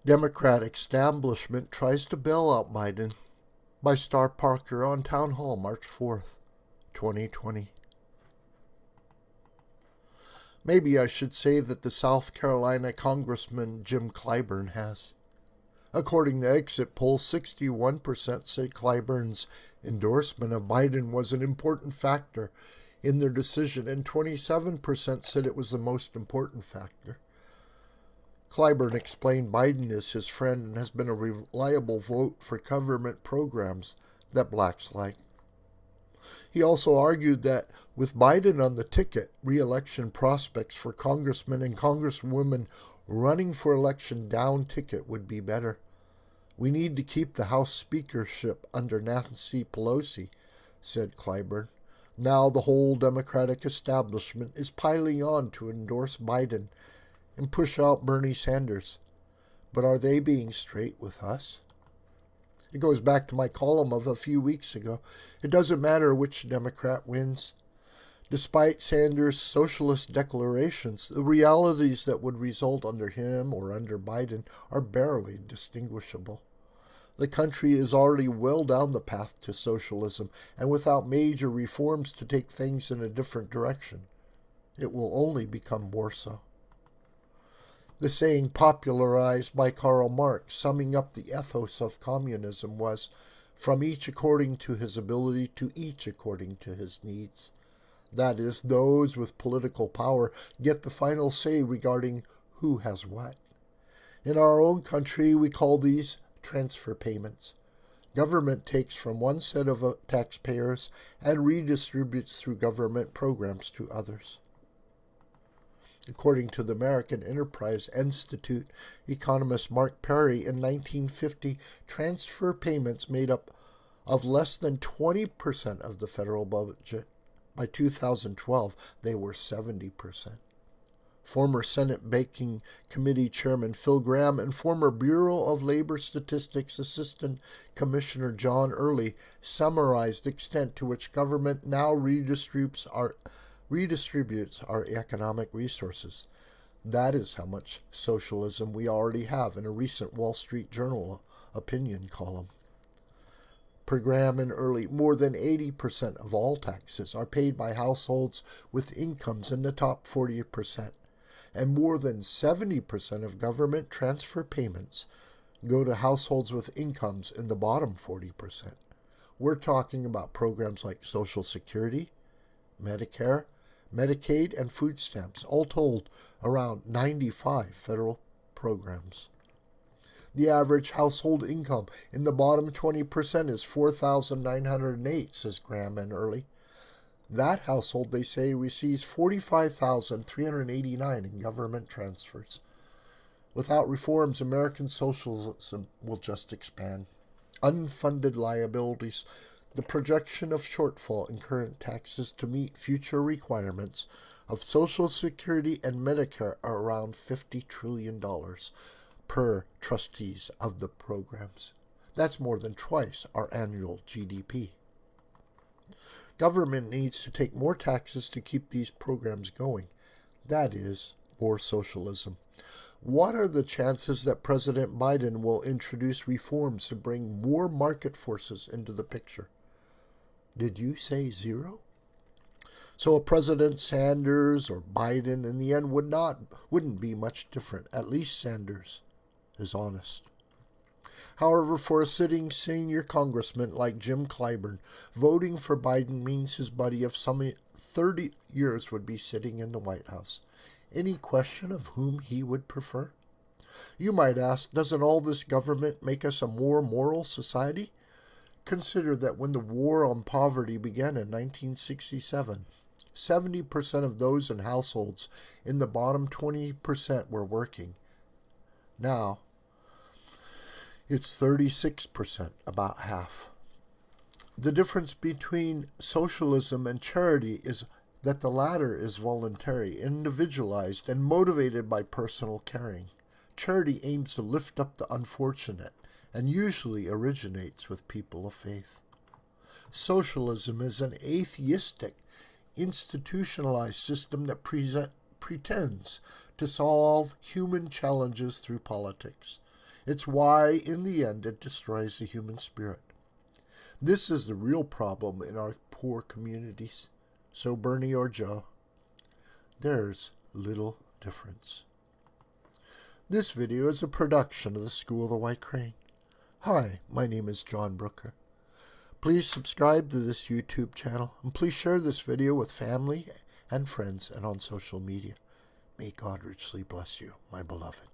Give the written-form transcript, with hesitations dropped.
Democratic establishment tries to bail out Biden by Star Parker on Townhall, March 4th, 2020. Maybe I should say that the South Carolina Congressman Jim Clyburn has. According to exit polls, 61% said Clyburn's endorsement of Biden was an important factor in their decision, and 27% said it was the most important factor. Clyburn explained Biden is his friend and has been a reliable vote for government programs that blacks like. He also argued that with Biden on the ticket, re-election prospects for congressmen and congresswomen running for election down ticket would be better. We need to keep the House speakership under Nancy Pelosi, said Clyburn. Now the whole Democratic establishment is piling on to endorse Biden and push out Bernie Sanders. But are they being straight with us? It goes back to my column of a few weeks ago. It doesn't matter which Democrat wins. Despite Sanders' socialist declarations, the realities that would result under him or under Biden are barely distinguishable. The country is already well down the path to socialism, and without major reforms to take things in a different direction, it will only become more so. The saying popularized by Karl Marx, summing up the ethos of communism, was, "From each according to his ability, to each according to his needs." That is, those with political power get the final say regarding who has what. In our own country, we call these transfer payments. Government takes from one set of taxpayers and redistributes through government programs to others. According to the American Enterprise Institute economist Mark Perry, in 1950, transfer payments made up of less than 20% of the federal budget. By 2012, they were 70%. Former Senate Banking Committee Chairman Phil Gramm and former Bureau of Labor Statistics Assistant Commissioner John Early summarized the extent to which government now redistributes our economic resources. That is how much socialism we already have in a recent Wall Street Journal opinion column. Per Graham and Early, more than 80% of all taxes are paid by households with incomes in the top 40%, and more than 70% of government transfer payments go to households with incomes in the bottom 40%. We're talking about programs like Social Security, Medicare, Medicaid, and food stamps, all told around 95 federal programs. The average household income in the bottom 20% is $4,908, says Graham and Early. That household, they say, receives $45,389 in government transfers. Without reforms, American socialism will just expand. Unfunded liabilities, the projection of shortfall in current taxes to meet future requirements of Social Security and Medicare are around $50 trillion per trustees of the programs. That's more than twice our annual GDP. Government needs to take more taxes to keep these programs going. That is more socialism. What are the chances that President Biden will introduce reforms to bring more market forces into the picture? Did you say zero? So a President Sanders or Biden in the end wouldn't be much different. At least Sanders is honest. However, for a sitting senior congressman like Jim Clyburn, voting for Biden means his buddy of some 30 years would be sitting in the White House. Any question of whom he would prefer? You might ask, doesn't all this government make us a more moral society? Consider that when the war on poverty began in 1967, 70% of those in households in the bottom 20% were working. Now, it's 36%, about half. The difference between socialism and charity is that the latter is voluntary, individualized, and motivated by personal caring. Charity aims to lift up the unfortunate and usually originates with people of faith. Socialism is an atheistic, institutionalized system that pretends to solve human challenges through politics. It's why, in the end, it destroys the human spirit. This is the real problem in our poor communities. So, Bernie or Joe, there's little difference. This video is a production of the School of the White Crane. Hi, my name is John Brooker. Please subscribe to this YouTube channel, and please share this video with family and friends and on social media. May God richly bless you, my beloved.